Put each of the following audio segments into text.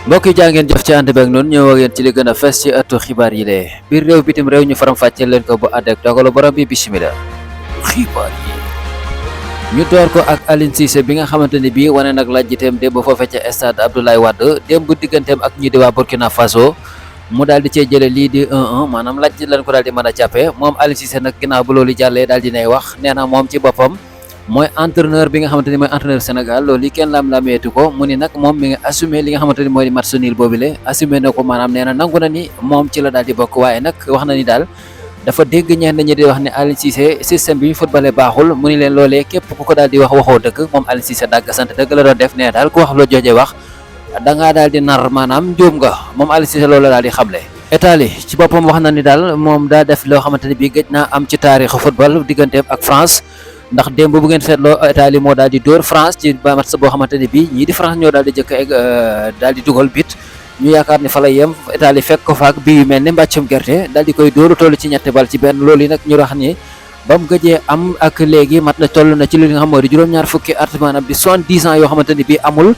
mbokk yi jaa ngeen jëf ci ànd beeg noonu ñëw ak yéen ci li gën a fes ci ëttu xibaar yi lee biir réew bitim réew ñu faram fàcceel leen ko bu ànd ak dogalu borom bi bismillah. xibaar yi ñu door ko ak Aliou Cissé bi nga xamante ni bii wane nag lajjiteem démb foofee ca stade Abdoulaye Wade démb digganteem ak ñi di waa Burkina Faso mu daal di cee jële lii di 1-1 maanaam lajj lañ ko daal di mën a jàppee moom Aliou Cissé nag ginnaaw bu loolu jàllee daal di nay wax nee na moom ci boppam mooy entraîneur bi nga xamante ni mooy entraîneur Sénégal loolu yi kenn laam-laameetu ko mu ni nag moom mi nga assumé li nga xamante ni mooy match nul boobule assumé na ko maanaam nee na nangu na ni moom ci la daal di bokk waaye nag wax na ni daal dafa dégg ñenn ñi di wax ne Aliou Cissé système bi ñu footballé baaxul mu ni leen loolee képp ku ko daal di wax waxoo dëgg moom Aliou Cissé dàgg sant dëgg la doon def nee daal ku wax loo joojee wax da ngaa daal di nar maanaam njuum nga moom Aliou Cissé loolu la daal di xamle. Italie ci boppam wax na ni daal moom daa def loo xamante ni bii gëj naa am ci taarixu football digganteem ak France ndax démb bu ngeen seetloo Italie moo daal di dóor France ci ba match boo xamante ni bii ñii di France ñoo daal di jëkk daal di dugal bit ñu yaakaar ni fa la yem Italie fekk ko faak bii yu mel ni mbàccum gerte daal di koy dóoru toll ci ñetti bal ci benn loolu yi nag ñu wax ni ba mu gëjee am ak léegi mat na toll na ci li nga xam moo di juróom-ñaar fukki at maanaam di 70 ans yoo xamante ni bii amul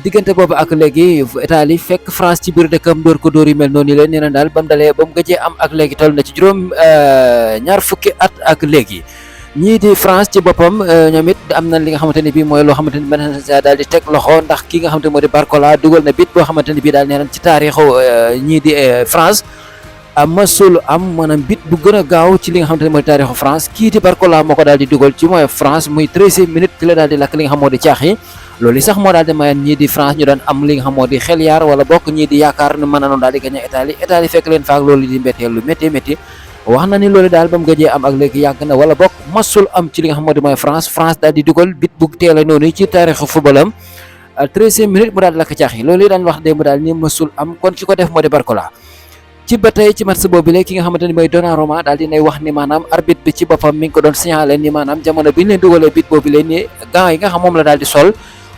diggante boobu ak léegi Italie fekk France ci biir dëkkam dóor ko dóor yu mel noonu leen nee na daal ba mu dalee ba mu gëjee am ak léegi toll na ci ñaar fukki at ak léegi ñii di France ci boppam ñoom it am na li nga xamante ni bii mooy loo xamante ni mën na daal di teg loxo ndax ki nga xamante ni moo di Barcola dugal na bit boo xamante ni bii daal nee nañ ci taarixu ñii di France masul am maanaam bit bu gën a gaaw ci li nga xamante ni moo di taarixu France kii di Barcola moo ko daal di dugal ci mooy France muy 13 minutes ci la daal di lakk li nga xam moo di caax yi loolu sax moo daal di mayoon ñii di France ñu doon am li nga xam moo di xel yaar wala bokk ñii di yaakaar ne mën na noonu daal di gagné Italie fekk leen faak loolu di mbetteel lu métti wax na ni loolu daal ba mu gëjee am ak léegi yàgg na wala bokk masul am ci li nga xam moo di mooy France daal di dugal bit bu teel a noonu ci taarixu footballam 13e minute mu daal di lakk caax yi loolu yi daan wax démb daal ni masul am kon ki ko def moo di Barcola ci ba tey ci match boobu léegi ki nga xamante ni mooy Donnarumma daal di nay wax ni maanaam arbitre bi ci boppam mi ngi ko doon signalé ni maanaam jamono bi ñu leen dugalee bit boobu leen ni gants yi nga xam moom la daal di sol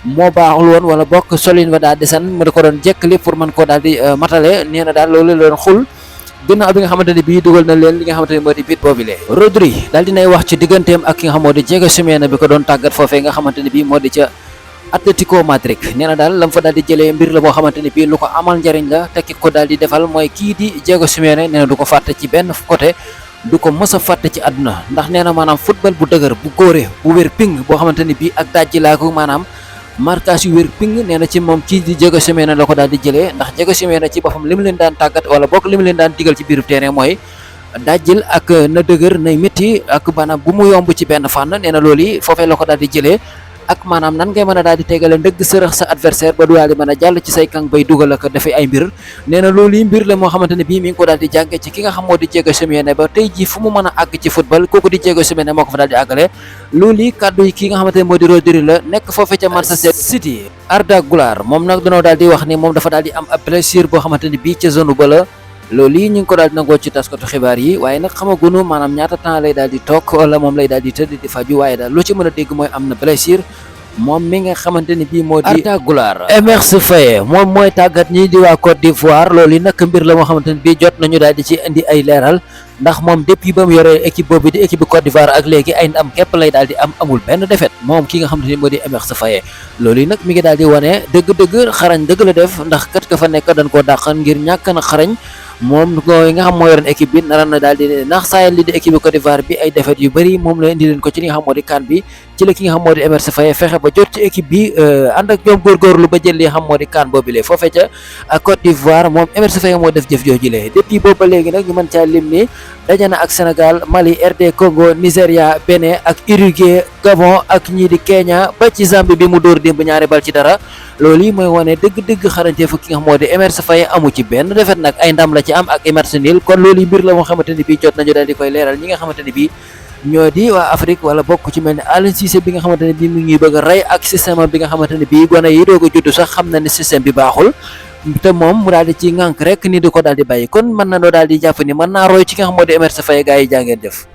moo baaxul woon wala bokk solin ba daal di san mu da ko doon jekkali pour mën koo daal di matale nee na daal loolu la doon xul ginnaaw bi nga xamante ne bii dugal na leen li nga xamante ne moo di bit boobile Rodri daal dinay wax ci digganteem ak ki nga xam moo di Diego Simeone bi ko doon tàggat foofee nga xamante ne bii moo di ca Atlético Madrid nee na daal lam fa daal di jëlee mbir la boo xamante ne bii lu ko amal njariñ la te ki ko daal di defal mooy kii di Diego Simeone nee na du ko fàtte ci benn côté du ko mës a fàtte ci àdduna ndax nee na maanaam football bu dëgër bu góore bu wér ping boo xamante ne bii ak dajji laa ko maanaam marquage yu wér ping nee na ci moom kii di Diego Simeone la ko daal di jëlee ndax Diego Simeone ci boppam li mu leen daan tàggat wala bokk li mu leen daan digal ci biiru terrain mooy dajjil ak na dëgër nay métti ak maanaam bu mu yomb ci benn fànn nee na loolu yi foofee la ko daal di jëlee ak maanaam nan ngay mën a daal di tegale ndëgg sërëx sa adversaire ba du daal di mën a jàll ci say kang bay dugal ak dafay ay mbir nee na loolu yi mbir la moo xamante ne bii mi ngi ko daal di jànge ci ki nga xam moo di Diego Simeone ba tey jii fu mu mën a àgg ci football kooku di Diego Simeone moo ko fa daal di àggale loolu yi kàddu yi ki nga xamante ne moo di Rodri la nekk foofee ca Manchester City Arda Güler moom nag dañoo daal di wax ni moom dafa daal di am ab blessure boo xamante ni bii ca zone ba la loolu yi ñu ngi ko daal di nangoo ci taskatu xibaar yi waaye nag xamagunu maanaam ñaata temps lay daal di toog wala moom lay daal di tëdd di faju waaye daal loo ci mën a dégg mooy am na blessure moom mi nga xamante ni bii moo di Arda Güler. Emerse Faé moom mooy tàggat ñi di waa Côte d'Ivoire loolu yi nag mbir la moo xamante ni bii jot nañu daal di ci indi ay leeral ndax moom depuis ba mu yoree équipe boobu di équipe bu Côte d'Ivoire ak léegi ay ndam képp lay daal di am amul benn défaite moom ki nga xamante ni moo di Emerse Faé loolu yi nag mi ngi daal di wane dëgg-dëgg xarañ dëgg la def ndax kat ka fa nekk dañ koo dàqan ngir ñàkk na xarañ moom mooy nga xam moo yoroon équipe bi naroon na daal di ndax saa li di équipe bu Côte d'Ivoire bi ay défaite yu bëri moom la indi leen ko ci li nga xam moo di CAN bi ci la ki nga xam moo di Emerse Faé fexe ba jot ci équipe bi ànd ak ñoom góorgóorlu ba jël li nga xam moo di CAN boobile foofee ca Côte d'Ivoire moom Emerse Faé moo def jëf jooju lee depuis boobu ba léegi nag ñu mën caa lim ni daje na ak Sénégal Mali RD Congo Nigéria Bénin ak Uruguay Gabon ak ñii di Kenya ba ci Zambie bi mu dóor démb ñaari bal ci dara loolu yi mooy wane dëgg-dëgg xarañte fu ki nga xam moo di Emerse Faé amu ci benn defet nag ay ndam la ci am ak Emerse nil kon loolu yi mbir la moo xamante ni bii jot nañu daal di koy leeral ñi nga xamante ni bii ñoo di waa Afrique wala bokk ci mel ne Aliou Cissé bi nga xamante ne bii mu ngi bëgg a rey ak système bi nga xamante ne bii gone yi doog a judd sax xam na ne système bi baaxul te moom mu daal di ci ŋànk rek ni di ko daal di bàyyi kon mën na noo daal di jàpp ni mën naa roy ci nga xam moo di Emerse Faé gaa yi jàngeen jëf